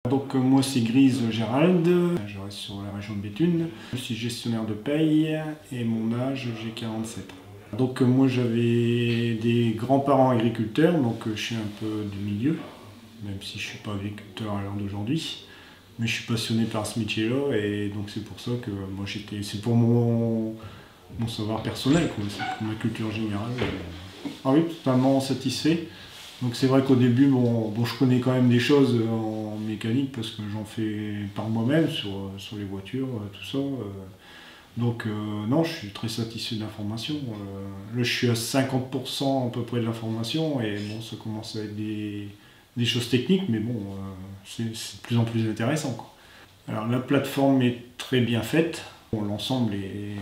Donc moi c'est Grise Gérald, je reste sur la région de Béthune. Je suis gestionnaire de paye et mon âge j'ai 47 ans. Donc moi j'avais des grands-parents agriculteurs, donc je suis un peu du milieu, même si je ne suis pas agriculteur à l'heure d'aujourd'hui. Mais je suis passionné par ce métier-là et donc c'est pour ça que moi c'est pour mon savoir personnel, c'est pour ma culture générale. Ah oui, totalement satisfait. Donc c'est vrai qu'au début, bon, je connais quand même des choses en mécanique parce que j'en fais par moi-même sur les voitures, tout ça. Donc non, je suis très satisfait de l'information. Là, je suis à 50% à peu près de l'information et bon, ça commence à être des choses techniques, mais bon, c'est de plus en plus intéressant, quoi. Alors la plateforme est très bien faite. Bon, l'ensemble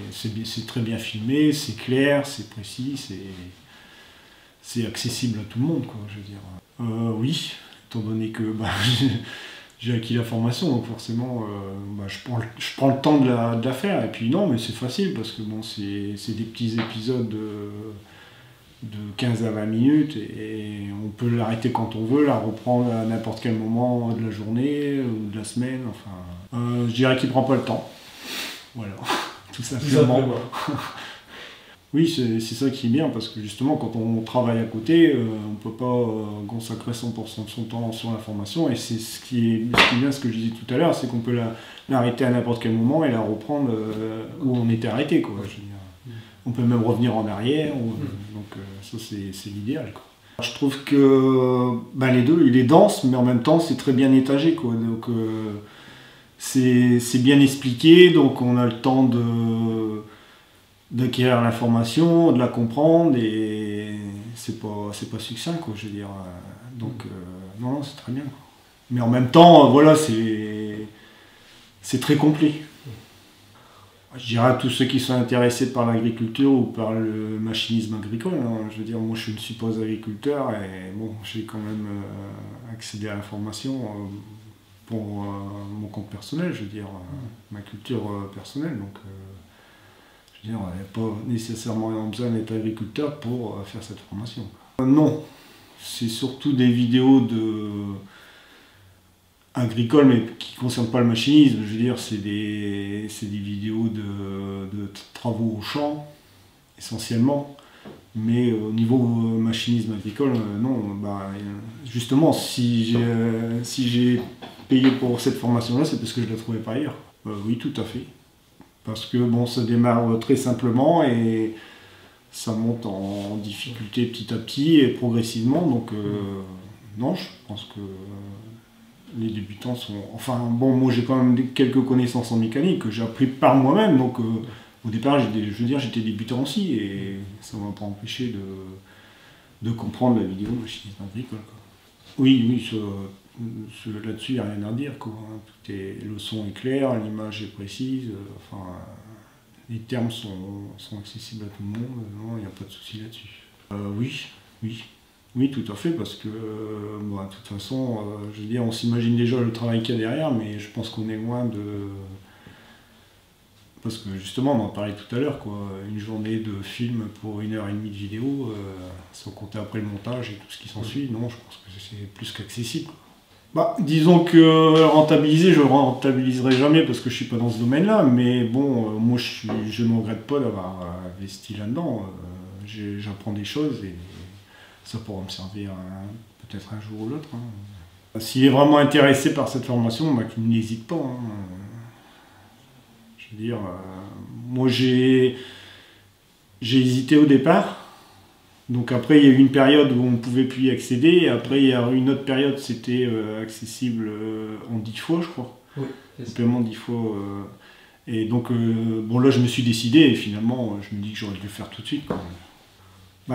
c'est très bien filmé, c'est clair, c'est précis, c'est accessible à tout le monde, quoi, je veux dire. Oui, étant donné que j'ai acquis la formation, donc forcément je prends le temps de la faire. Et puis non, mais c'est facile parce que bon, c'est des petits épisodes de 15 à 20 minutes et on peut l'arrêter quand on veut, la reprendre à n'importe quel moment de la journée ou de la semaine. Enfin, je dirais qu'il prend pas le temps. Voilà, tout simplement. Oui, c'est ça qui est bien, parce que justement, quand on travaille à côté, on ne peut pas consacrer 100% de son temps sur la formation. Et c'est ce qui est bien, ce que je disais tout à l'heure, c'est qu'on peut l'arrêter à n'importe quel moment et la reprendre où on était arrêté, quoi. Je veux dire, on peut même revenir en arrière, donc ça c'est l'idéal, quoi. Je trouve que les deux, il est dense, mais en même temps c'est très bien étagé, quoi. Donc c'est bien expliqué, donc on a le temps d'acquérir l'information, de la comprendre, et c'est pas succinct, quoi, je veux dire. Donc non, c'est très bien, quoi. Mais en même temps, voilà, c'est très complet. Je dirais à tous ceux qui sont intéressés par l'agriculture ou par le machinisme agricole, hein. Je veux dire, moi je ne suis pas agriculteur et bon, j'ai quand même accédé à l'information pour mon compte personnel, je veux dire, ma culture personnelle. Donc je veux dire, on n'avait pas nécessairement besoin d'être agriculteur pour faire cette formation. Non, c'est surtout des vidéos agricoles, mais qui ne concernent pas le machinisme. Je veux dire, c'est des vidéos de travaux au champ, essentiellement. Mais au niveau machinisme agricole, non. Justement, si j'ai payé pour cette formation-là, c'est parce que je la trouvais pas ailleurs. Oui, tout à fait. Parce que bon, ça démarre très simplement et ça monte en difficulté petit à petit et progressivement. Donc non, je pense que les débutants sont... Enfin bon, moi j'ai quand même quelques connaissances en mécanique que j'ai appris par moi-même. Donc au départ, je veux dire, j'étais débutant aussi et ça ne m'a pas empêché de comprendre la vidéo machinisme agricole, quoi. Oui, là-dessus, il n'y a rien à dire, quoi. Le son est clair, l'image est précise, enfin, les termes sont accessibles à tout le monde, non, il n'y a pas de souci là-dessus. Oui, tout à fait, parce que, de toute façon, je veux dire, on s'imagine déjà le travail qu'il y a derrière, mais je pense qu'on est loin de... Parce que justement, on en parlait tout à l'heure, quoi. Une journée de film pour 1h30 de vidéo, sans compter après le montage et tout ce qui s'ensuit, non, je pense que c'est plus qu'accessible. Disons que rentabiliser, je ne rentabiliserai jamais parce que je ne suis pas dans ce domaine-là, mais bon, moi je ne regrette pas d'avoir investi là-dedans. J'apprends des choses et ça pourra me servir peut-être un jour ou l'autre, hein. S'il est vraiment intéressé par cette formation, qu'il n'hésite pas, hein. Je veux dire, moi j'ai hésité au départ. Donc après, il y a eu une période où on ne pouvait plus y accéder, et après, il y a eu une autre période, c'était accessible en 10 fois, je crois. Oui, c'est paiement 10 fois. Et donc, bon, là, je me suis décidé, et finalement, je me dis que j'aurais dû le faire tout de suite, quoi.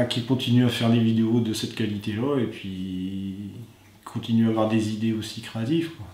Qu'il continue à faire des vidéos de cette qualité-là, et puis continue à avoir des idées aussi créatives, quoi.